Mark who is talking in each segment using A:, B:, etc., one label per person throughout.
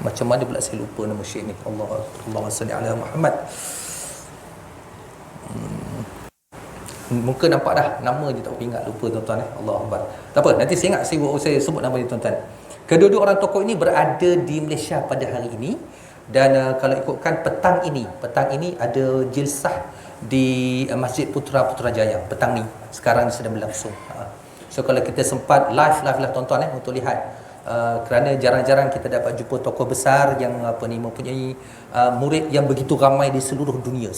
A: Macam mana pula saya lupa nama syekh ni. Allahumma salli ala Muhammad. Muka nampak dah, nama je tak ingat, lupa tuan-tuan Allah Akbar. Tak apa, nanti saya ingat saya sebut nama dia tuan-tuan. Kedua-dua orang tokoh ini berada di Malaysia pada hari ini. Dan kalau ikutkan petang ini ada jilsah di Masjid Putrajaya petang ni, sekarang sedang berlangsung. So kalau kita sempat live lah tuan-tuan untuk lihat, kerana jarang-jarang kita dapat jumpa tokoh besar yang mempunyai murid yang begitu ramai di seluruh dunia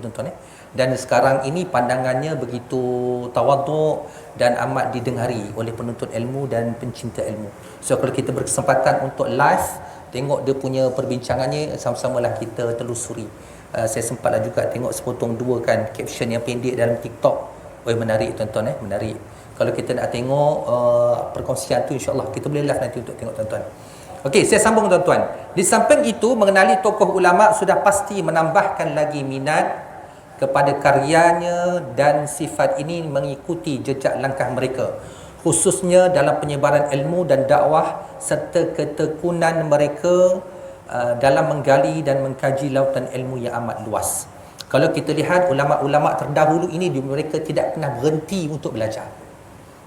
A: tuan-tuan. Dan sekarang ini pandangannya begitu tawaduk dan amat didengari oleh penuntut ilmu dan pencinta ilmu. So kalau kita berkesempatan untuk live tengok dia punya perbincangannya, sama-samalah kita telusuri. Saya sempatlah juga tengok sepotong dua kan caption yang pendek dalam TikTok. Menarik tuan-tuan menarik. Kalau kita nak tengok perkongsian tu, insya-Allah kita boleh live nanti untuk tengok tuan-tuan. Okey, saya sambung tuan-tuan. Di samping itu, mengenali tokoh ulama sudah pasti menambahkan lagi minat kepada karyanya, dan sifat ini mengikuti jejak langkah mereka, khususnya dalam penyebaran ilmu dan dakwah, serta ketekunan mereka dalam menggali dan mengkaji lautan ilmu yang amat luas. Kalau kita lihat ulama-ulama terdahulu ini, mereka tidak pernah berhenti untuk belajar.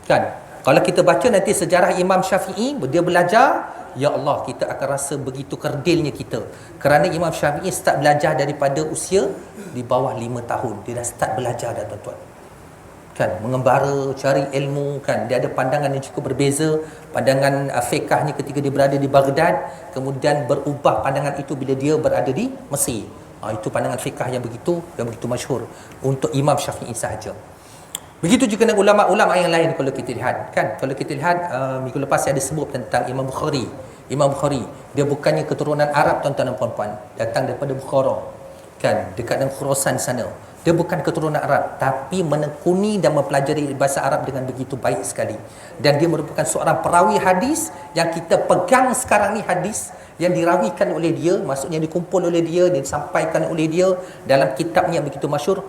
A: Kan? Kalau kita baca nanti sejarah Imam Syafi'i, dia belajar, ya Allah, kita akan rasa begitu kerdilnya kita. Kerana Imam Syafi'i start belajar daripada usia di bawah 5 tahun. Dia dah start belajar dah tuan-tuan. Kan, mengembara, cari ilmu kan. Dia ada pandangan yang cukup berbeza. Pandangan fiqhnya ketika dia berada di Baghdad, kemudian berubah pandangan itu bila dia berada di Mesir. Itu pandangan fiqh yang begitu masyhur untuk Imam Syafi'i sahaja. Begitu juga dengan ulama-ulama yang lain. Kalau kita lihat kan, minggu lepas saya ada sebut tentang Imam Bukhari. Dia bukannya keturunan Arab tuan-tuan dan puan-puan, datang daripada Bukhara kan, dekat dengan Khurasan sana. Dia bukan keturunan Arab, tapi menekuni dan mempelajari bahasa Arab dengan begitu baik sekali. Dan dia merupakan seorang perawi hadis yang kita pegang sekarang ni, hadis yang dirawikan oleh dia, maksudnya dikumpul oleh dia, disampaikan oleh dia dalam kitabnya yang begitu masyhur,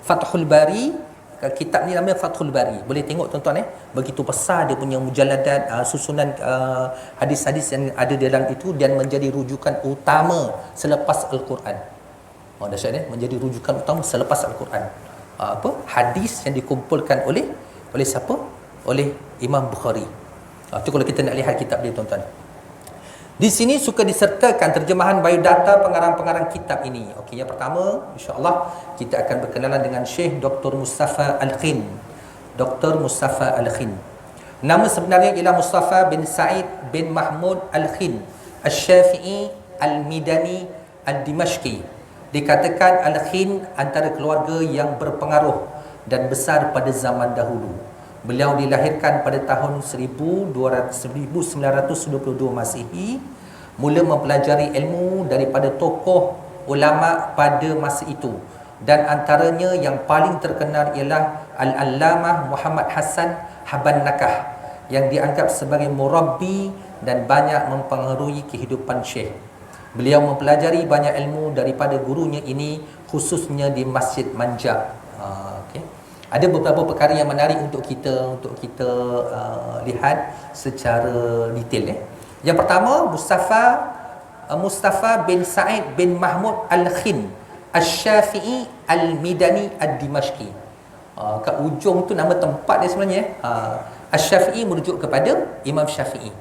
A: Fathul Bari. Kitab ni namanya Fathul Bari. Boleh tengok tuan-tuan begitu besar dia punya mujalladat, susunan hadis-hadis yang ada dalam itu, dan menjadi rujukan utama selepas Al-Quran. Dahsyat menjadi rujukan utama selepas Al-Quran. Hadis yang dikumpulkan oleh siapa? Oleh Imam Bukhari. Itu kalau kita nak lihat kitab dia tuan-tuan. Di sini suka disertakan terjemahan biodata pengarang-pengarang kitab ini. Okey, yang pertama, insya-Allah kita akan berkenalan dengan Syekh Dr. Mustafa Al-Khin. Dr. Mustafa Al-Khin. Nama sebenarnya ialah Mustafa bin Said bin Mahmud Al-Khin Al-Syafi'i Al-Midani Al-Dimashqi. Dikatakan Al-Khin antara keluarga yang berpengaruh dan besar pada zaman dahulu. Beliau dilahirkan pada tahun 1922 Masihi. Mula mempelajari ilmu daripada tokoh ulama pada masa itu, dan antaranya yang paling terkenal ialah Al-Allamah Muhammad Hasan Haban Nakah, yang dianggap sebagai murabbi dan banyak mempengaruhi kehidupan Syekh. Beliau mempelajari banyak ilmu daripada gurunya ini, khususnya di Masjid Manja. Ada beberapa perkara yang menarik untuk kita lihat secara detail. Yang pertama, Mustafa bin Said bin Mahmud Al-Khin Al-Syafi'i Al-Midani Al-Dimashqi. Kat ujung tu nama tempat dia sebenarnya. Al-Syafi'i merujuk kepada Imam Syafi'i.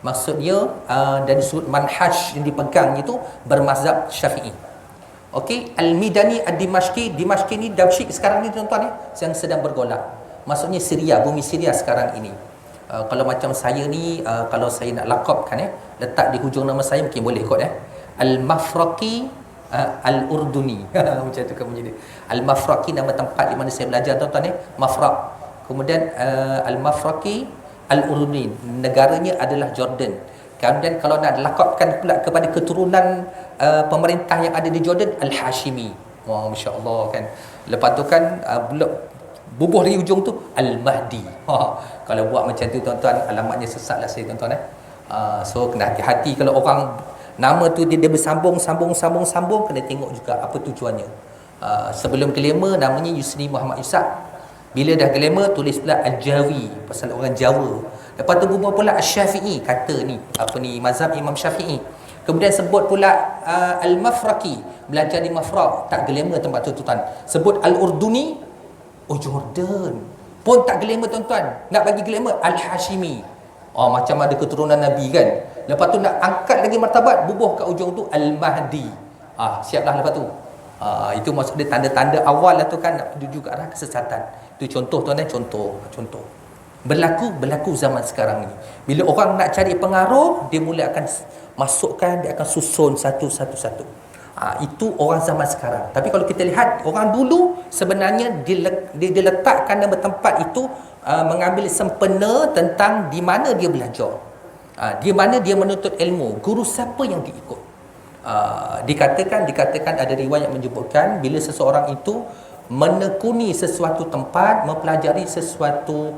A: Maksudnya dari sudut manhaj yang dipegang itu bermazhab Syafi'i. Okey, Al-Midani Ad-Dimashqi. Dimashqi ni Damsyik sekarang ni tuan-tuan yang sedang bergolak. Maksudnya Syria, bumi Syria sekarang ini. Kalau macam saya ni, kalau saya nak lakopkan letak di hujung nama saya mungkin boleh kot Al-Mafraqi Al-Urduni. Macam tu kan menjadi Al-Mafraqi, nama tempat di mana saya belajar tuan-tuan Mafraq. Kemudian Al-Mafraqi Al-Urduni, negaranya adalah Jordan. Kemudian kalau nak lakopkan pula kepada keturunan pemerintah yang ada di Jordan, Al-Hashimi. Wah, masya-Allah kan. Lepas tu kan bubuh di ujung tu Al-Mahdi. Kalau buat macam tu tuan-tuan, alamatnya sesatlah saya tuan-tuan So kena hati-hati kalau orang nama tu dia bersambung, kena tengok juga apa tujuannya. Sebelum kelima namanya Yusni Muhammad Ishaq. Bila dah glamour, tulis pula Al-Jawi, pasal orang Jawa. Lepas tu berubah pula Syafi'i, kata ni apa ni, mazhab Imam Syafi'i. Kemudian sebut pula Al-Mafraqi, belajar di Mafraq, tak glamour tempat tu tuan. Sebut Al-Urduni, oh Jordan pun tak glamour tuan-tuan, nak bagi glamour Al-Hashimi, oh macam ada keturunan Nabi kan. Lepas tu nak angkat lagi martabat, bubuh kat ujung tu Al-Mahdi. Siaplah lepas tu. Itu maksud dia tanda-tanda awal lah tu kan, nak tuju ke arah kesesatan. Itu contoh tuan-tuan, contoh. Berlaku zaman sekarang ni. Bila orang nak cari pengaruh, dia mula akan masukkan, dia akan susun satu. Itu orang zaman sekarang. Tapi kalau kita lihat orang dulu, sebenarnya dia letakkan nama tempat itu mengambil sempena tentang di mana dia belajar, di mana dia menuntut ilmu, guru siapa yang diikut. Dikatakan ada riwayat menyebutkan bila seseorang itu menekuni sesuatu tempat, mempelajari sesuatu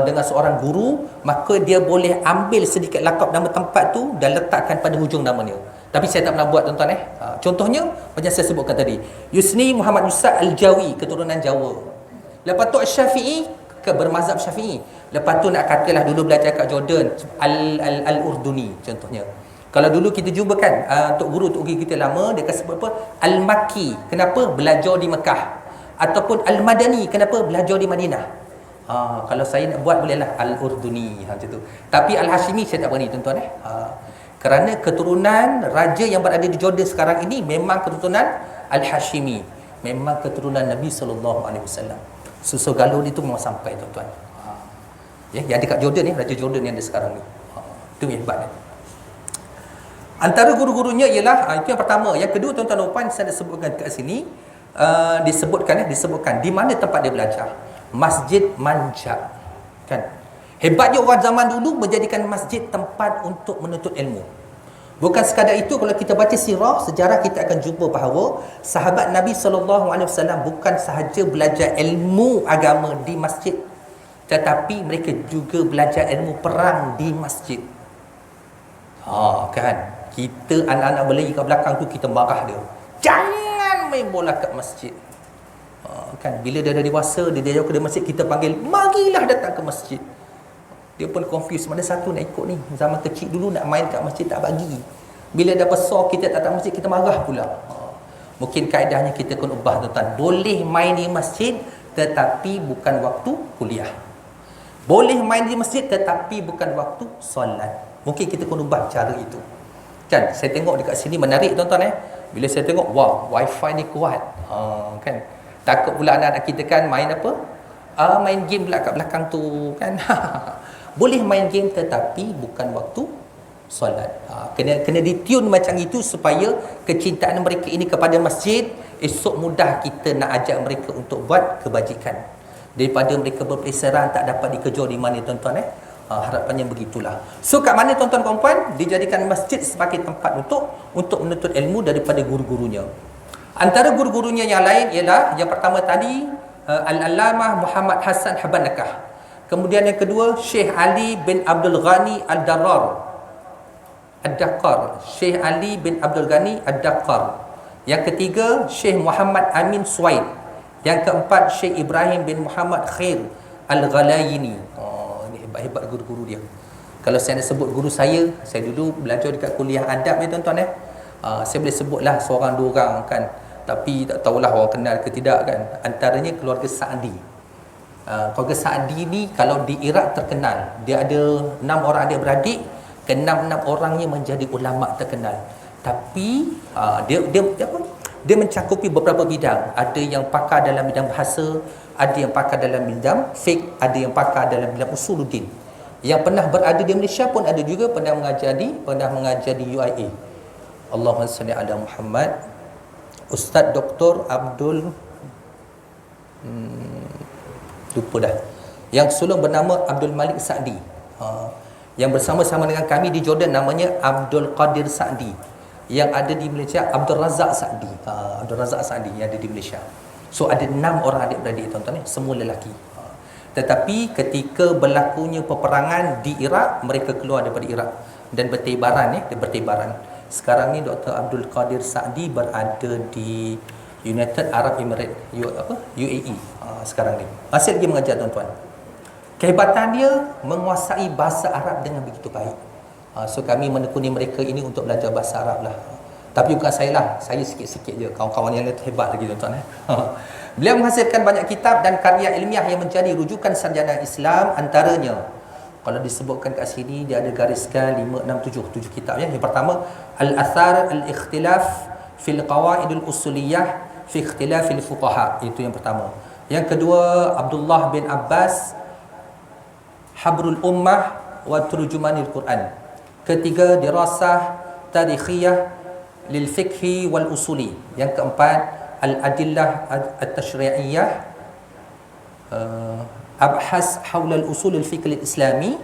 A: dengan seorang guru, maka dia boleh ambil sedikit lakap nama tempat tu dan letakkan pada hujung namanya. Tapi saya tak pernah buat tuan-tuan. Contohnya macam saya sebutkan tadi, Yusni Muhammad Musa Al-Jawi, keturunan Jawa. Lepas tu Syafi'i, bermazhab Syafi'i. Lepas tu nak katalah dulu belajar kat Jordan, Al-Urduni contohnya. Kalau dulu kita jumpa kan, untuk guru kita lama, dia akan sebut apa? Al-Makki, kenapa? Belajar di Mekah. Ataupun Al-Madani, kenapa? Belajar di Madinah. Kalau saya nak buat bolehlah Al-Urduni macam tu. Tapi Al-Hashimi saya tak berani tuan-tuan. Kerana keturunan raja yang berada di Jordan sekarang ini memang keturunan Al-Hashimi, memang keturunan Nabi SAW. Susu galon itu memang sampai tuan-tuan. Yang dekat Jordan ni, raja Jordan yang ada sekarang ni. Itu yang hebat. Antara guru-gurunya ialah, itu yang pertama. Yang kedua tuan-tuan dan puan, saya nak sebutkan kat sini, disebutkan di mana tempat dia belajar. Masjid Manja, kan? Hebatnya orang zaman dulu menjadikan masjid tempat untuk menuntut ilmu. Bukan sekadar itu, kalau kita baca sirah sejarah, kita akan jumpa bahawa sahabat Nabi SAW bukan sahaja belajar ilmu agama di masjid, tetapi mereka juga belajar ilmu perang di masjid. Kan? Kita anak-anak berlari kat belakang tu, kita marah dia, jangan main bola kat masjid. Kan, bila dia dah dewasa, dia jauh ke masjid, kita panggil, marilah datang ke masjid. Dia pun confused, mana satu nak ikut ni. Zaman kecil dulu nak main kat masjid tak bagi, bila dah besar kita tak datang masjid, kita marah pula. Mungkin kaedahnya kita kena ubah tuan-tuan. Boleh main di masjid tetapi bukan waktu kuliah, boleh main di masjid tetapi bukan waktu solat. Mungkin kita kena ubah cara itu. Kan, saya tengok dekat sini menarik tuan-tuan. Bila saya tengok, wow, wifi ni kuat. Kan, takut pula anak-anak kita kan main apa? Main game pula kat belakang tu kan. Boleh main game tetapi bukan waktu solat. Kena ditune macam itu supaya kecintaan mereka ini kepada masjid, esok mudah kita nak ajak mereka untuk buat kebajikan, daripada mereka berpeleseran tak dapat dikejar di mana tuan-tuan. Harapannya begitulah. So kat mana tuan-tuan dan puan, dijadikan masjid sebagai tempat untuk menuntut ilmu daripada guru-gurunya. Antara guru-gurunya yang lain ialah, yang pertama tadi Al-Allamah Muhammad Hassan Habanakah. Kemudian yang kedua, Syekh Ali bin Abdul Ghani Ad-Daqqar. Syekh Ali bin Abdul Ghani Ad-Daqqar. Yang ketiga, Syekh Muhammad Amin Suwaid. Yang keempat, Syekh Ibrahim bin Muhammad Khair Al-Ghalayini. Ini hebat-hebat guru-guru dia. Kalau saya nak sebut guru saya dulu belajar dekat kuliah adab ni tuan-tuan. Saya boleh sebutlah seorang dua orang kan, tapi tak tahulah orang kenal ke tidak kan. Antaranya keluarga Sa'di. Keluarga Sa'di ni kalau di Iraq terkenal. Dia ada 6 orang adik-beradik, ke-6 orangnya menjadi ulama terkenal. Tapi dia mencakupi beberapa bidang. Ada yang pakar dalam bidang bahasa, ada yang pakar dalam bidang fiqh, ada yang pakar dalam bidang usuluddin. Yang pernah berada di Malaysia pun ada juga, pernah mengajar di UIA. Allahumma salli ala Muhammad. Ustaz Dr. Abdul lupa dah. Yang sulung bernama Abdul Malik Sa'di. Yang bersama-sama dengan kami di Jordan namanya Abdul Qadir Sa'di. Yang ada di Malaysia Abdul Razak Sa'di. Abdul Razak Sa'di yang ada di Malaysia. So ada 6 orang adik-beradik tuan-tuan, semua lelaki. Tetapi ketika berlakunya peperangan di Iraq, mereka keluar daripada Iraq dan bertibaran. Sekarang ni Dr. Abdul Qadir Sa'di berada di United Arab Emirates, UAE sekarang ni. Masih lagi mengajar tuan-tuan. Kehebatan dia menguasai bahasa Arab dengan begitu baik. So kami menekuni mereka ini untuk belajar bahasa Arab lah. Tapi bukan saya lah, saya sikit-sikit je. Kawan-kawan yang lain tu hebat lagi tuan-tuan. Beliau menghasilkan banyak kitab dan karya ilmiah yang menjadi rujukan sarjana Islam. Antaranya, kalau disebutkan kat sini, dia ada gariskan 5, 6, 7 kitab ya. Yang pertama, Al-Athar Al-Ikhtilaf fil Qawaidul Usuliyah fi Ikhtilafil Fuqaha. Itu yang pertama. Yang kedua, Abdullah bin Abbas Habrul Ummah wa Turjumanil Quran. Ketiga, Dirasah Tarikhiyah lil Fiqhi wal Usuli. Yang keempat, Al-Adillah At-Tashri'iyah, Abhas Hawla Al-Usul Al-Fiqh Al-Islami,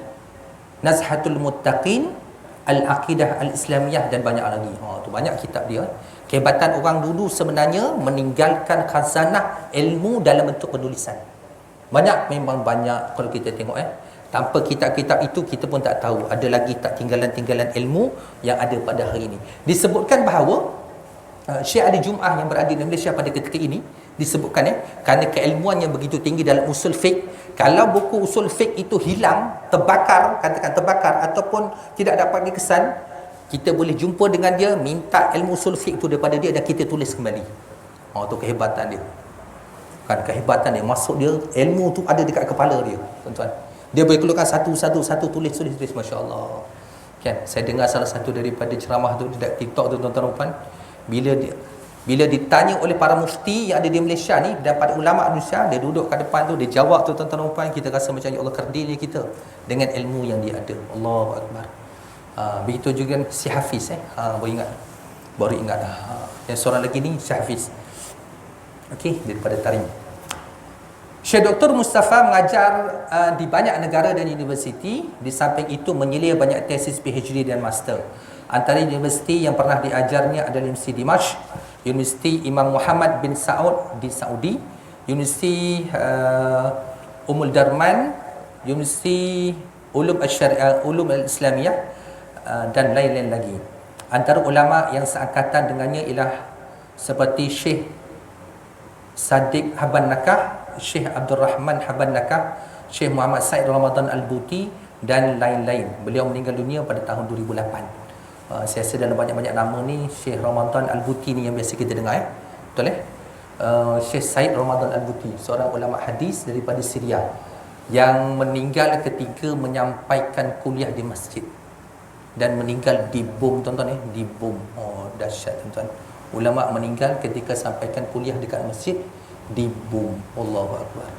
A: Nazhatul Muttaqin, Al-Aqidah Al-Islamiyah, dan banyak lagi. Tu banyak kitab dia. Kehebatan orang dulu sebenarnya meninggalkan khazanah ilmu dalam bentuk penulisan. Banyak, memang banyak kalau kita tengok tanpa kitab-kitab itu kita pun tak tahu ada lagi tak tinggalan-tinggalan ilmu yang ada pada hari ini. Disebutkan bahawa Syekh Ali Jum'ah yang berada di Malaysia pada ketika ini disebutkan kerana keilmuan yang begitu tinggi dalam usul fiqh, kalau buku usul fiqh itu hilang, terbakar, katakan terbakar ataupun tidak dapat dikesan, kita boleh jumpa dengan dia, minta ilmu usul fiqh itu daripada dia dan kita tulis kembali. Tu kehebatan dia. Kan kehebatan dia, masuk dia, ilmu tu ada dekat kepala dia, tuan-tuan. Dia boleh keluarkan satu tulis, masya-Allah. Kan, saya dengar salah satu daripada ceramah tu dekat TikTok tu, tuan-tuan puan, bila ditanya oleh para mufti yang ada di Malaysia ni dan pada ulama Malaysia, dia duduk kat depan tu, dia jawab tu, tuan-tuan puan, kita rasa macam ya Allah kerdilnya kita dengan ilmu yang dia ada. Allahu akbar. Begitu juga si Hafiz baru ingat yang seorang lagi ni si Hafiz. Okey, daripada Tarim. Syekh Dr. Mustafa mengajar di banyak negara dan universiti. Di samping itu menyelia banyak tesis PhD dan master. Antara universiti yang pernah diajarnya adalah Universiti Dimashq, Universiti Imam Muhammad bin Saud di Saudi, Universiti Ummul Darman, Universiti Ulum Al-Islamiyah, dan lain-lain lagi. Antara ulama yang seangkatan dengannya ialah seperti Syekh Sadiq Haban Nakah, Syekh Abdul Rahman Haban Nakah, Syekh Muhammad Said Ramadan Al-Buti, dan lain-lain. Beliau meninggal dunia pada tahun 2008. Saya rasa dalam banyak-banyak nama ni, Syekh Ramadan Al-Buti ni yang biasa kita dengar betul Syekh Said Ramadan Al-Buti, seorang ulama hadis daripada Syria yang meninggal ketika menyampaikan kuliah di masjid dan meninggal di bom, tuan-tuan di bom. Dahsyat, tuan-tuan. Ulama meninggal ketika sampaikan kuliah dekat masjid di bom. Allahu akbar.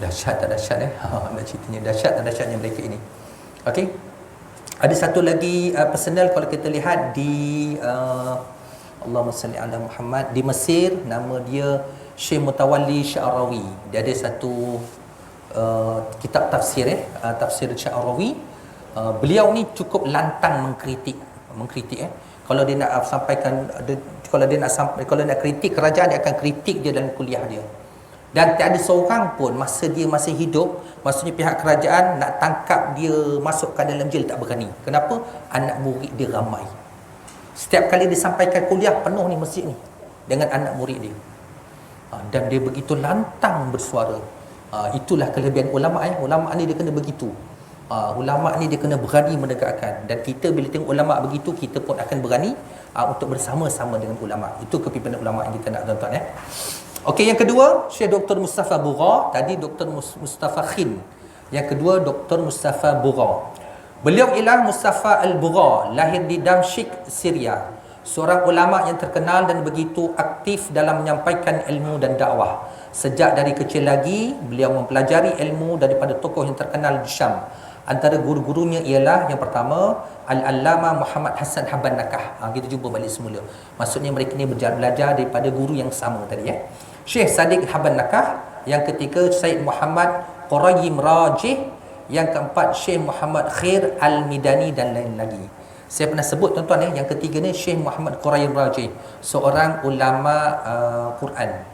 A: Dahsyat tak dahsyat nak ceritanya dahsyat tak dahsyatnya mereka ini. Okey. Ada satu lagi personal kalau kita lihat di Allahumma salli ala Muhammad, di Mesir, nama dia Syekh Mutawalli Sya'rawi. Dia ada satu kitab tafsir tafsir Sya'rawi. Beliau ni cukup lantang mengkritik kalau dia nak sampaikan kalau nak kritik kerajaan, dia akan kritik dia dalam kuliah dia. Dan tiada seorang pun masa dia masih hidup, maksudnya pihak kerajaan nak tangkap dia masukkan dalam jel, tak berani. Kenapa? Anak murid dia ramai. Setiap kali dia sampaikan kuliah, penuh ni masjid ni dengan anak murid dia. Dan dia begitu lantang bersuara. Itulah kelebihan ulama ulama ni dia kena begitu. Ulama ni dia kena berani menegakkan, dan kita bila tengok ulama begitu, kita pun akan berani untuk bersama-sama dengan ulama. Itu kepimpinan ulama yang kita nak, tuan-tuan Okey, yang kedua Syekh Dr. Mustafa Bugha. Tadi Dr. Mustafa Khin. Yang kedua Dr. Mustafa Bugha. Beliau ialah Mustafa Al-Bugha, lahir di Damsyik, Syria. Seorang ulama yang terkenal dan begitu aktif dalam menyampaikan ilmu dan dakwah. Sejak dari kecil lagi beliau mempelajari ilmu daripada tokoh yang terkenal di Syam. Antara guru-gurunya ialah yang pertama Al-Allamah Muhammad Hassan Haban Nakah. Kita jumpa balik semula. Maksudnya mereka ni belajar daripada guru yang sama tadi Syekh Sadiq Haban Nakah. Yang ketiga Syed Muhammad Qurayyim Rajih. Yang keempat Syekh Muhammad Khair Al-Midani, dan lain lagi. Saya pernah sebut, tuan-tuan yang ketiga ni Syekh Muhammad Qurayyim Rajih, seorang ulama Quran.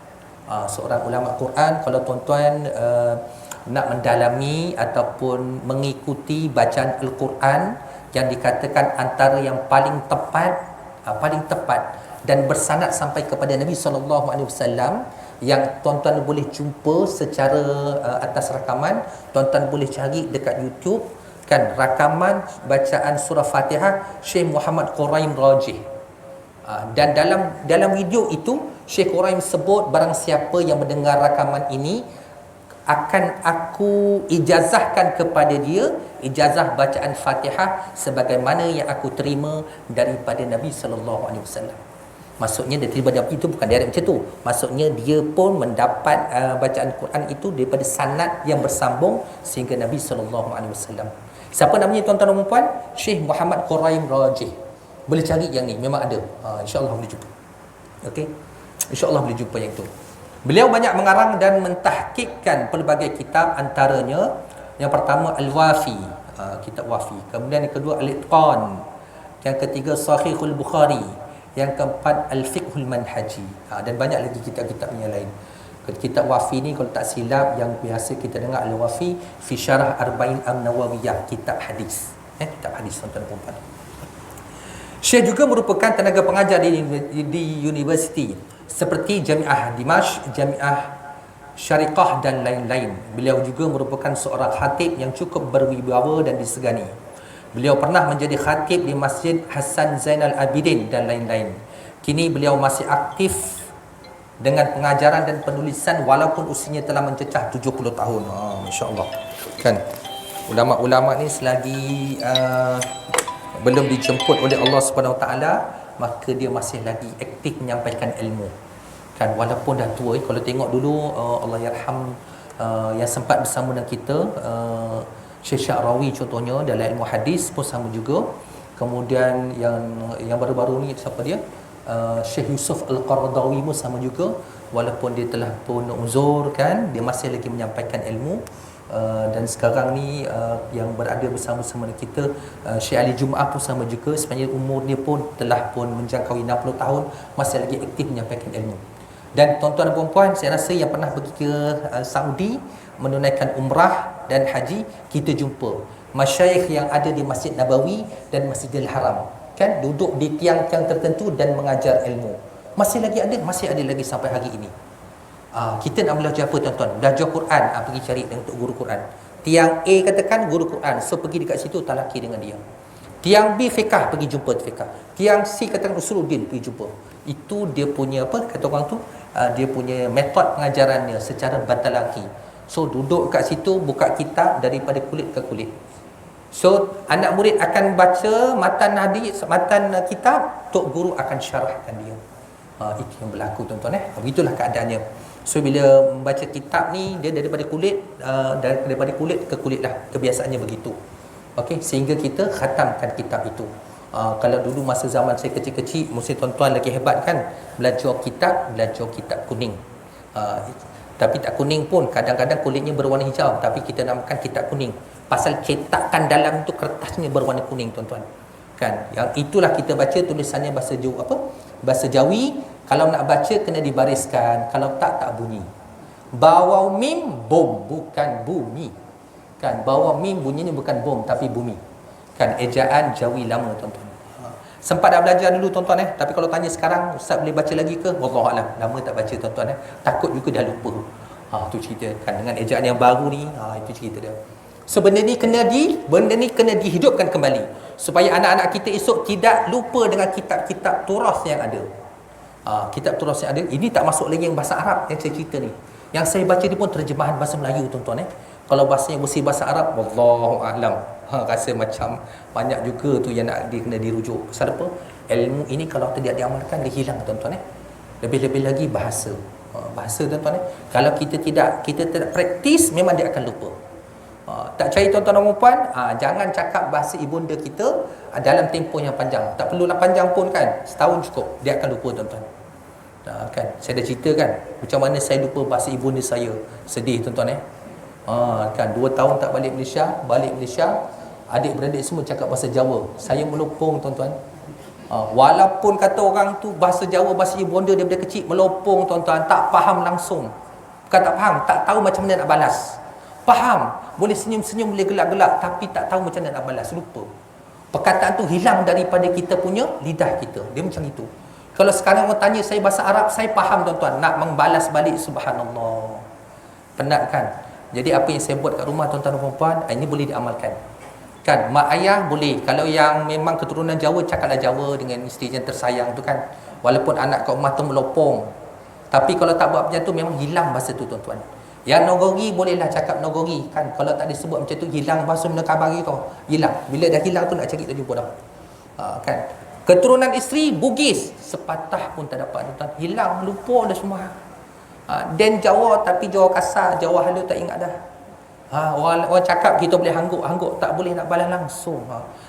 A: Seorang ulama Quran. Kalau tuan-tuan nak mendalami ataupun mengikuti bacaan Al-Quran, yang dikatakan antara yang paling tepat dan bersanad sampai kepada Nabi SAW, yang tuan-tuan boleh jumpa secara atas rakaman. Tuan-tuan boleh cari dekat YouTube kan, rakaman bacaan surah Fatihah Syekh Muhammad Quraim Rajih. Dan dalam video itu Syekh Quraim sebut barang siapa yang mendengar rakaman ini akan aku ijazahkan kepada dia ijazah bacaan Fatihah sebagaimana yang aku terima daripada Nabi sallallahu alaihi wasallam. Maksudnya dia terima itu bukan direct macam tu. Maksudnya dia pun mendapat bacaan Quran itu daripada sanad yang bersambung sehingga Nabi sallallahu alaihi wasallam. Siapa namanya tuan-tuan dan puan? Syekh Muhammad Quraim Rajih. Boleh cari yang ni, memang ada. InsyaAllah boleh jumpa. Okey. InsyaAllah boleh jumpa yang tu. Beliau banyak mengarang dan mentahqiqkan pelbagai kitab, antaranya yang pertama Al-Wafi, kitab Wafi. Kemudian yang kedua Al-Itqan. Yang ketiga Sahihul Bukhari. Yang keempat Al-Fiqhul Manhaji. Dan banyak lagi kitab-kitab yang lain. Kitab Wafi ni kalau tak silap yang biasa kita dengar Al-Wafi fi Syarah Arba'in An-Nawawiyah, kitab hadis. Kitab hadis tuan-tuan dan puan. Syekh juga merupakan tenaga pengajar di universiti seperti Jami'ah Dimashq, Jami'ah Syariqah dan lain-lain. Beliau juga merupakan seorang khatib yang cukup berwibawa dan disegani. Beliau pernah menjadi khatib di Masjid Hasan Zainal Abidin dan lain-lain. Kini beliau masih aktif dengan pengajaran dan penulisan walaupun usianya telah mencecah 70 tahun. Masya-Allah. Kan? Ulama-ulama ni selagi belum dijemput oleh Allah Subhanahu Wa Taala, maka dia masih lagi aktif menyampaikan ilmu. Kan, walaupun dah tua. Kalau tengok dulu Allah yarham yang sempat bersama dengan kita, Syekh Sya'rawi contohnya dalam ilmu hadis pun sama juga. Kemudian yang baru-baru ni siapa dia? Syekh Yusuf Al-Qaradawi pun sama juga, walaupun dia telah pun uzur kan, dia masih lagi menyampaikan ilmu. Dan sekarang ni yang berada bersama-sama dengan kita Syekh Ali Jum'ah pun sama juga, sebenarnya umur dia pun telah pun menjangkaui 60 tahun, masih lagi aktif menyampaikan ilmu. Dan tuan-tuan dan puan-puan, saya rasa yang pernah pergi ke Saudi menunaikan umrah dan haji, kita jumpa masyayikh yang ada di Masjid Nabawi dan Masjidil Haram, kan, duduk di tiang-tiang tertentu dan mengajar ilmu. Masih lagi ada lagi sampai hari ini. Kita nak belajar apa tuan-tuan? Belajar Quran, pergi cari untuk guru Quran. Tiang A katakan guru Quran, so pergi dekat situ talaki dengan dia. Tiang B fiqah, pergi jumpa fiqah. Tiang C katakan usuluddin, pergi jumpa. Itu dia punya apa kata orang tu? Dia punya metod pengajarannya secara batalaki. So duduk kat situ, buka kitab daripada kulit ke kulit. So anak murid akan baca matan hadis, matan kitab, tok guru akan syarahkan dia. Itu yang berlaku tuan-tuan. Begitulah keadaannya. So bila membaca kitab ni, dia daripada kulit ke kulit lah, kebiasaannya begitu. Okey, sehingga kita khatamkan kitab itu. Kalau dulu masa zaman saya kecil-kecil, mesti tuan-tuan lagi hebat kan, belajar kitab kuning. Tapi tak kuning pun, kadang-kadang kulitnya berwarna hijau, tapi kita namakan kitab kuning. Pasal cetakan dalam tu kertasnya berwarna kuning tuan-tuan. Kan? Yang itulah kita baca tulisannya bahasa Bahasa Jawi. Kalau nak baca kena dibariskan, kalau tak bunyi. Bawau mim bom, bukan bumi. Kan, bawau mim bunyinya bukan bom tapi bumi. Kan, ejaan Jawi lama tuan-tuan. Sempat dah belajar dulu tuan-tuan tapi kalau tanya sekarang ustaz boleh baca lagi ke? Wallahualam, lama tak baca tuan-tuan takut juga dah lupa. Tu cerita kan, dengan ejaan yang baru ni, itu cerita dia. So benda ni kena dihidupkan kembali supaya anak-anak kita esok tidak lupa dengan kitab-kitab turas yang ada. Kitab turas yang ada ini tak masuk lagi yang bahasa Arab yang saya cerita ni. Yang saya baca ni pun terjemahan bahasa Melayu tuan-tuan Kalau bahasanya bersih bahasa Arab, wallahualam, rasa macam banyak juga tu yang nak kena dirujuk. Pasal apa? Ilmu ini kalau tidak diamalkan dia hilang tuan-tuan Lebih-lebih lagi bahasa tuan-tuan Kalau kita tidak praktis, memang dia akan lupa. Tak cari tuan-tuan dan puan, jangan cakap bahasa ibunda kita dalam tempoh yang panjang. Tak perlulah panjang pun kan, setahun cukup, dia akan lupa tuan-tuan. Kan, saya dah cerita kan macam mana saya lupa bahasa ibunda saya. Sedih tuan-tuan kan, 2 tahun tak balik Malaysia, adik-beradik semua cakap bahasa Jawa, saya melopong tuan-tuan. Walaupun kata orang tu bahasa Jawa, bahasa ibunda dia daripada kecil, melopong tuan-tuan, tak faham langsung. Bukan tak faham, tak tahu macam mana nak balas. Faham, boleh senyum-senyum, boleh gelak-gelak, tapi tak tahu macam mana nak balas, lupa. Perkataan tu hilang daripada kita punya lidah kita. Dia macam itu. Kalau sekarang orang tanya saya bahasa Arab, saya faham tuan-tuan. Nak membalas balik, subhanallah. Penat kan? Jadi apa yang saya buat kat rumah tuan-tuan dan puan-puan, ini boleh diamalkan. Kan, mak ayah boleh. Kalau yang memang keturunan Jawa, cakaplah Jawa dengan isteri yang tersayang tu kan. Walaupun anak kat rumah tu melopong. Tapi kalau tak buat macam tu, memang hilang bahasa tu tuan-tuan. Yang Nogori bolehlah cakap Nogori kan. Kalau tak disebut macam tu, hilang bahasa Minangkabau tu. Hilang. Bila dah hilang tu nak cari tak jumpa dah. Kan. Keturunan isteri Bugis, sepatah pun tak dapat tuan-tuan. Hilang, lupa dah semua. Dan Jawa, tapi Jawa kasar, Jawa halus tak ingat dah. Orang cakap kita boleh hangguk, tak boleh nak balas langsung.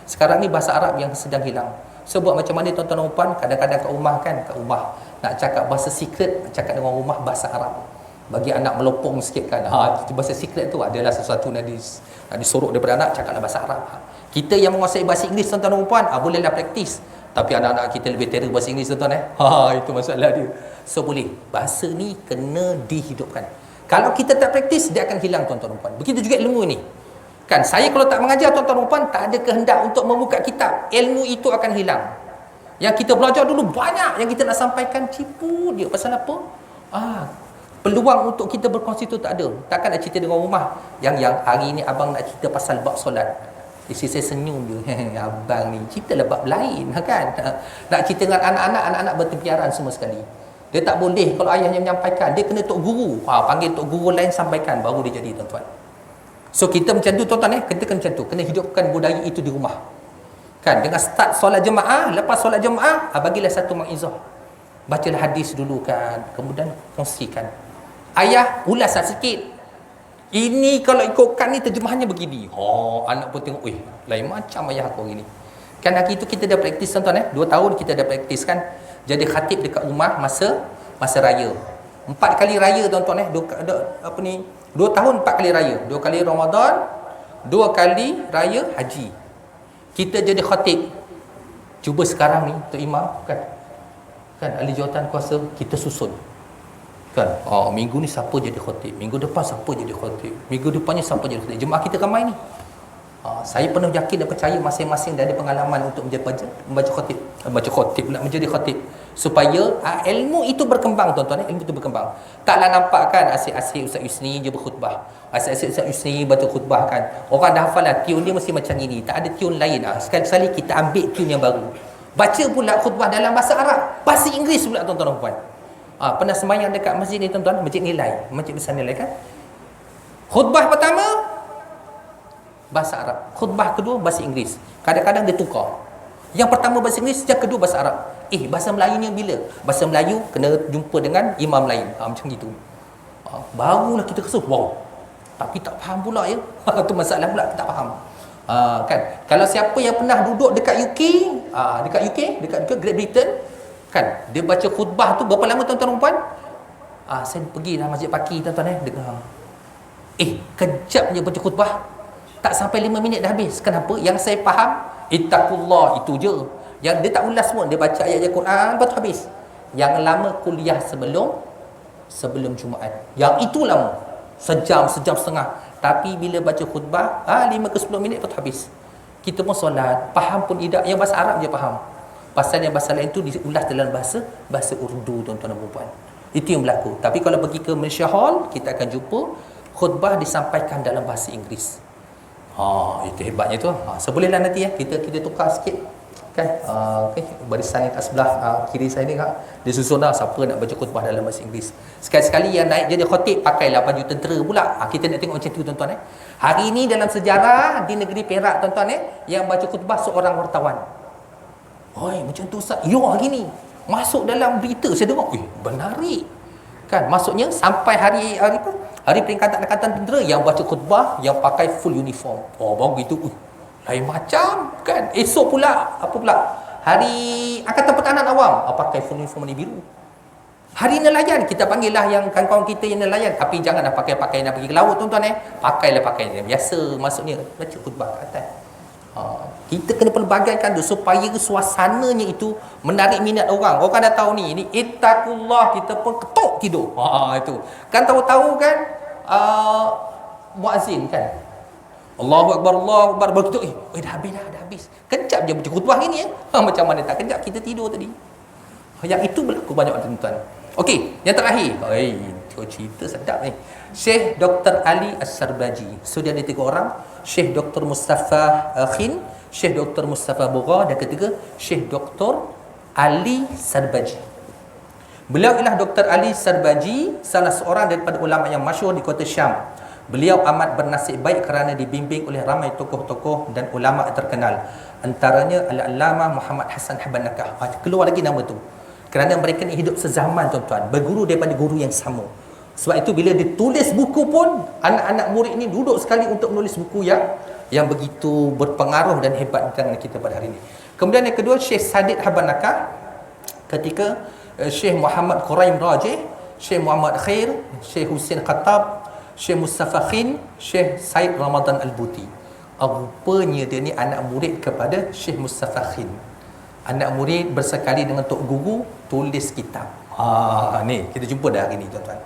A: Sekarang ni bahasa Arab yang sedang hilang. Sebab macam mana tuan-tuan dan puan, kadang-kadang kat rumah nak cakap bahasa secret, nak cakap dengan rumah bahasa Arab. Bagi anak melopong sikit kan. Bahasa secret tu adalah sesuatu nak disorok daripada anak, cakaplah bahasa Arab. Kita yang menguasai bahasa Inggeris tuan-tuan dan puan, bolehlah praktis. Tapi anak-anak kita lebih terror bahasa Inggeris tuan-tuan itu masalah dia. So boleh. Bahasa ni kena dihidupkan. Kalau kita tak praktis, dia akan hilang tuan-tuan dan puan. Begitu juga ilmu ini. Kan, saya kalau tak mengajar tuan-tuan dan puan, tak ada kehendak untuk membuka kitab. Ilmu itu akan hilang. Yang kita belajar dulu banyak yang kita nak sampaikan, tipu dia. Pasal apa? Peluang untuk kita berkongsi tu tak ada. Takkan nak cerita dengan rumah. Yang hari ni abang nak cerita pasal bab solat. Isteri saya senyum je. Abang ni ceritalah bab lain kan. Nak cerita dengan anak-anak bertempiaran semua sekali. Dia tak boleh kalau ayahnya menyampaikan. Dia kena tok guru. Panggil tok guru lain sampaikan, baru dia jadi tuan-tuan. So kita macam tu tuan-tuan kita kena macam tu. Kena hidupkan budaya itu di rumah. Kan, dengan start solat jemaah, lepas solat jemaah, bagilah satu mauizah. Bacalah hadis dulu kan, kemudian kongsikan. Ayah ulas sikit. Ini kalau ikutkan ni terjemahannya begini. Anak pun tengok, lain macam ayah aku hari ni. Kan hari itu kita dah praktis tuan-tuan 2 tahun kita dah praktis kan. Jadi khatib dekat rumah masa raya. 4 kali raya tuan-tuan 2 tahun 4 kali raya. 2 kali Ramadan, 2 kali raya haji. Kita jadi khatib. Cuba sekarang ni Tok Imam kan ahli jawatan kuasa kita susun. Kan? Minggu ni siapa jadi khatib? Minggu depan siapa jadi khatib? Minggu depannya siapa jadi khatib? Jemaah kita ramai ni. Saya penuh yakin dan percaya masing-masing dah ada pengalaman untuk menjadi khatib supaya ilmu itu berkembang tuan-tuan. Ilmu itu berkembang. Taklah nampak kan asyik-asyik Ustaz Yusni je berkhutbah, asyik-asyik Ustaz Yusni baca khutbah kan. Orang dah hafal lah tune dia mesti macam ini, tak ada tune lain. Sekali-sekali kita ambil tune yang baru, baca pula khutbah dalam bahasa Arab, bahasa Inggeris pula tuan-tuan dan puan. Pernah sembahyang dekat masjid ni tuan-tuan, masjid Nilai, masjid besar Nilai kan. Khutbah pertama bahasa Arab, khutbah kedua bahasa Inggeris. Kadang-kadang dia tukar. Yang pertama bahasa Inggeris, yang kedua bahasa Arab. Bahasa Melayunya bila? Bahasa Melayu kena jumpa dengan imam lain. Macam gitu. Barulah kita rasa wow. Tapi tak faham pula ya. Itu masalah pula, tak faham. Kan? Kalau siapa yang pernah duduk dekat UK, dekat Great Britain, kan? Dia baca khutbah tu berapa lama tuan-tuan dan puan? Saya pergi lah Masjid Paki tuan-tuan dengar. Kejap je baca khutbah. Tak sampai 5 minit dah habis. Kenapa? Yang saya faham, ittaqullah itu je. Yang dia tak ulas pun, dia baca ayat-ayat Quran lepas tu habis. Yang lama kuliah sebelum Jumaat. Yang itu lama. Sejam setengah. Tapi bila baca khutbah, 5 ke 10 minit lepas tu habis. Kita pun solat, faham pun tidak. Yang bahasa Arab je faham. Pasal yang bahasa lain tu diulas dalam bahasa Urdu tuan-tuan dan puan. Itu yang berlaku. Tapi kalau pergi ke Malaysia Hall, kita akan jumpa khutbah disampaikan dalam bahasa Inggeris. Itu hebatnya tu. Sebolehlah nanti kita tukar sikit kan. Barisan yang kat sebelah kiri saya ni dia susun dah siapa nak baca khutbah dalam bahasa Inggeris. Sekali-sekali yang naik jadi khatib pakailah baju tentera pula. Kita nak tengok macam tu tuan-tuan Hari ni dalam sejarah di negeri Perak tuan-tuan yang baca khutbah seorang wartawan. Macam tu Ustaz. Hari ni masuk dalam berita saya dengar, menarik. Kan maksudnya sampai hari Peringatan Angkatan Tentera yang baca khutbah yang pakai full uniform. Baru gitu. Lain macam kan. Esok pula hari Angkatan Pertahanan Awam pakai full uniform warna biru. Hari nelayan kita panggil lah yang kawan-kawan kita yang nelayan, tapi janganlah pakai pakaian nak pergi ke laut tuan-tuan Pakailah pakaian yang biasa, maksudnya baca khutbah kat atas. Kita kena pelbagaikan tu supaya suasananya itu menarik minat orang. Orang dah tahu ni ittaqullah, kita pun ketuk tidur. Itu. Kan tahu-tahu kan muazzin kan. Allahu Akbar, baru ketuk. Dah habis. Kejap je baca khutbah ni Macam mana tak kejap kita tidur tadi. Yang itu berlaku banyak tuan-tuan. Okey, yang terakhir. Cerita sedap ni. Syekh Dr. Ali As-Sarbaji. So dia ada 3 orang. Syekh Dr. Mustafa Khin, Syekh Dr. Mustafa Bugha, dan ketiga Syekh Dr. Ali Sarbaji. Beliau ialah Dr. Ali Sarbaji, salah seorang daripada ulama yang masyhur di kota Syam. Beliau amat bernasib baik kerana dibimbing oleh ramai tokoh-tokoh dan ulama terkenal. Antaranya Al-Allamah Muhammad Hassan Habbanakah. Keluar lagi nama tu. Kerana mereka ni hidup sezaman tuan-tuan, berguru daripada guru yang sama. Sebab itu bila ditulis buku pun, anak-anak murid ni duduk sekali untuk menulis buku yang begitu berpengaruh dan hebat di tangan kita pada hari ini. Kemudian yang kedua, Syekh Sadid Habbanakah. Ketika Syekh Muhammad Quraim Rajih, Syekh Muhammad Khair, Syekh Husin Khattab, Syekh Mustafa Khin, Syekh Said Ramadan Al-Buti. Rupanya dia ni anak murid kepada Syekh Mustafa Khin. Anak murid bersekali dengan tok guru, tulis kitab. Ni kita jumpa dah hari ni tuan-tuan.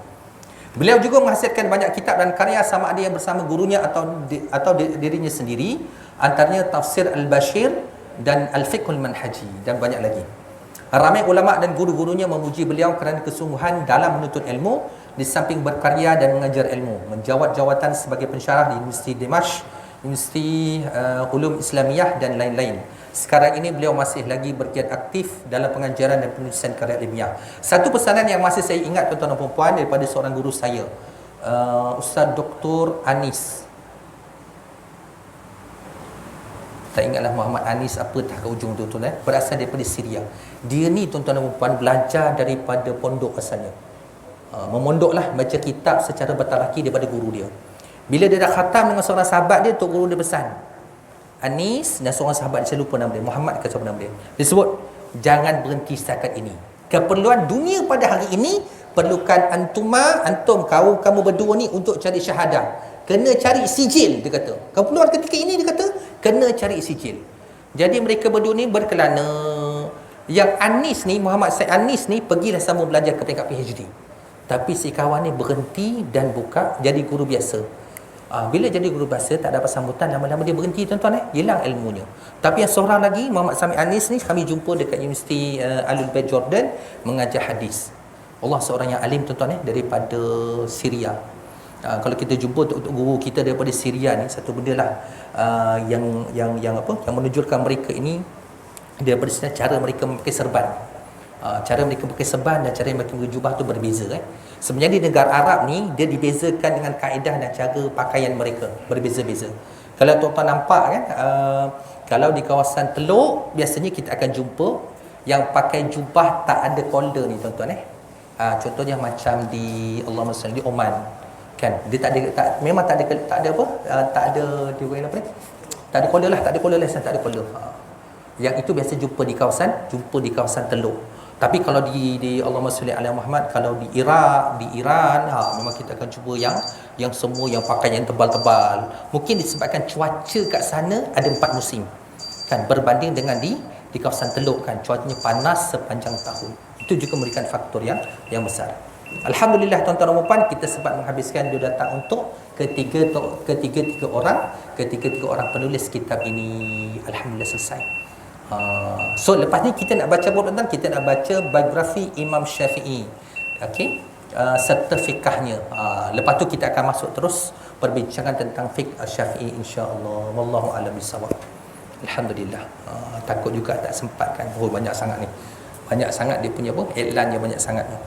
A: Beliau juga menghasilkan banyak kitab dan karya, sama ada yang bersama gurunya atau dirinya sendiri. Antaranya Tafsir Al-Bashir dan Al-Fiqhul Manhaji, dan banyak lagi. Ramai ulama dan guru-gurunya memuji beliau kerana kesungguhan dalam menuntut ilmu, di samping berkarya dan mengajar ilmu, menjawat jawatan sebagai pensyarah di Universiti Dimashq, Universiti Ulum Islamiyah dan lain-lain. Sekarang ini beliau masih lagi bergiat aktif dalam pengajaran dan penulisan karya ilmiah. Satu pesanan yang masih saya ingat tuan-tuan dan puan-puan daripada seorang guru saya, Ustaz Dr. Anis. Tak ingatlah Muhammad Anis apa tak ke ujung tu tuan, berasal daripada Syria. Dia ni tuan-tuan dan puan-puan belajar daripada pondok asalnya. Memondoklah, baca kitab secara bertalaki daripada guru dia. Bila dia dah khatam dengan seorang sahabat dia, tok guru dia pesan, Anis dan seorang sahabat, saya lupa nama dia, Muhammad ke siapa nama dia. Dia sebut, jangan berhenti setakat ini. Keperluan dunia pada hari ini perlukan antum kamu berdua ni untuk cari syahadah. Kena cari sijil, dia kata. Keperluan ketika ini, dia kata, kena cari sijil. Jadi mereka berdua ni berkelana. Yang Anis ni, Muhammad Said Anis ni, pergilah sama belajar ke peringkat PhD. Tapi si kawan ni berhenti dan buka jadi guru biasa. Bila jadi guru bahasa, tak dapat sambutan, lama-lama dia berhenti tuan-tuan, hilang ilmunya. Tapi yang seorang lagi, Muhammad Sami Anis ni, kami jumpa dekat Universiti Alul Bait Jordan, mengajar hadis. Allah seorang yang alim tuan-tuan, daripada Syria. Kalau kita jumpa untuk guru kita daripada Syria ni, satu benda lah yang menunjukkan mereka ini daripada sana, cara mereka memakai serban. Cara mereka pakai serban dan cara mereka berjubah tu berbeza. Sebenarnya di negara Arab ni, dia dibezakan dengan kaedah dan cara pakaian mereka berbeza-beza. Kalau tuan-tuan nampak kan, kalau di kawasan Teluk, biasanya kita akan jumpa yang pakai jubah tak ada collar ni tuan-tuan. Contohnya macam di Allahumma salli di Oman kan, dia memang tak ada apa, tak ada dia panggil apa ni, tak ada collar lah, tak ada collar. Yang itu biasa jumpa di kawasan Teluk. Tapi kalau di Allahumma salli ala Muhammad, kalau di Iraq, di Iran, memang kita akan cuba yang semua yang pakai yang tebal-tebal. Mungkin disebabkan cuaca kat sana ada 4 musim. Kan, berbanding dengan di kawasan Teluk kan, cuacanya panas sepanjang tahun. Itu juga memberikan faktor yang besar. Alhamdulillah tuan-tuan dan puan, kita sempat menghabiskan 2 datang untuk ketiga orang penulis kitab ini. Alhamdulillah selesai. So lepas ni kita nak baca apa tuan-tuan? Kita nak baca biografi Imam Syafi'i. Okey, serta fiqahnya. Lepas tu kita akan masuk terus perbincangan tentang fiqh Syafi'i insya-Allah. Wallahu a'lam bissawab. Alhamdulillah. Takut juga tak sempat kan. Banyak sangat ni. Banyak sangat dia punya apa? Iklan dia banyak sangat ni.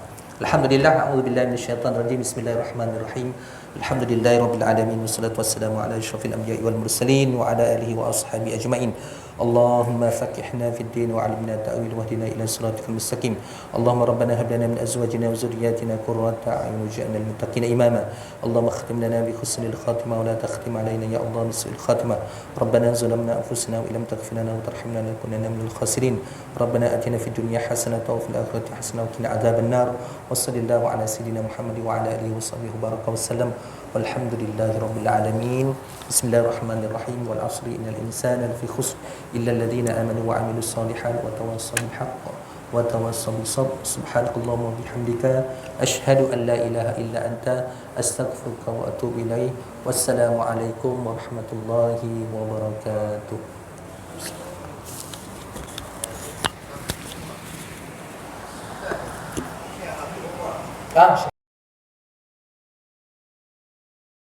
A: Alhamdulillah, a'udzubillahi minasyaitanir rajim. Bismillahirrahmanirrahim. Alhamdulillahirabbil alamin wassalatu wassalamu ala asyrafil anbiya'i wal mursalin wa ala alihi wa ashabihi ajmain. Allahumma faqihna fid din wa 'allimna ta'wil wahdina ila siratal mustaqim. Allahumma rabbana hab lana min azwajina wa dhurriyyatina qurrata a'yun waj'alna lil muttaqina imama. Allahumma khtim lana bi husnil khatimah wa la takhtim alaina ya Allah bi su'il khatimah. Rabbana zalamna anfusana wa illam taghfir lana wa tarhamna lanakunanna minal khasirin. Rabbana atina fid dunya hasanatan wa fil akhirati hasanatan wa qina adzaban nar. Wa sallallahu ala sayidina Muhammad wa ala alihi wa sahbihi baraka wa sallam. Walhamdulillahi rabbil alamin. Bismillahirrahmanirrahim. Wal 'asri innal insana lafi khusr illa alladhina amanu wa 'amilus solihat wa tawassaw bil haqq wa tawassaw bis sabr. Subhanakallahumma wa bihamdika asyhadu an la ilaha illa anta astaghfiruka wa atubu ilaik. Wassalamu alaikum warahmatullahi wabarakatuh. Ah,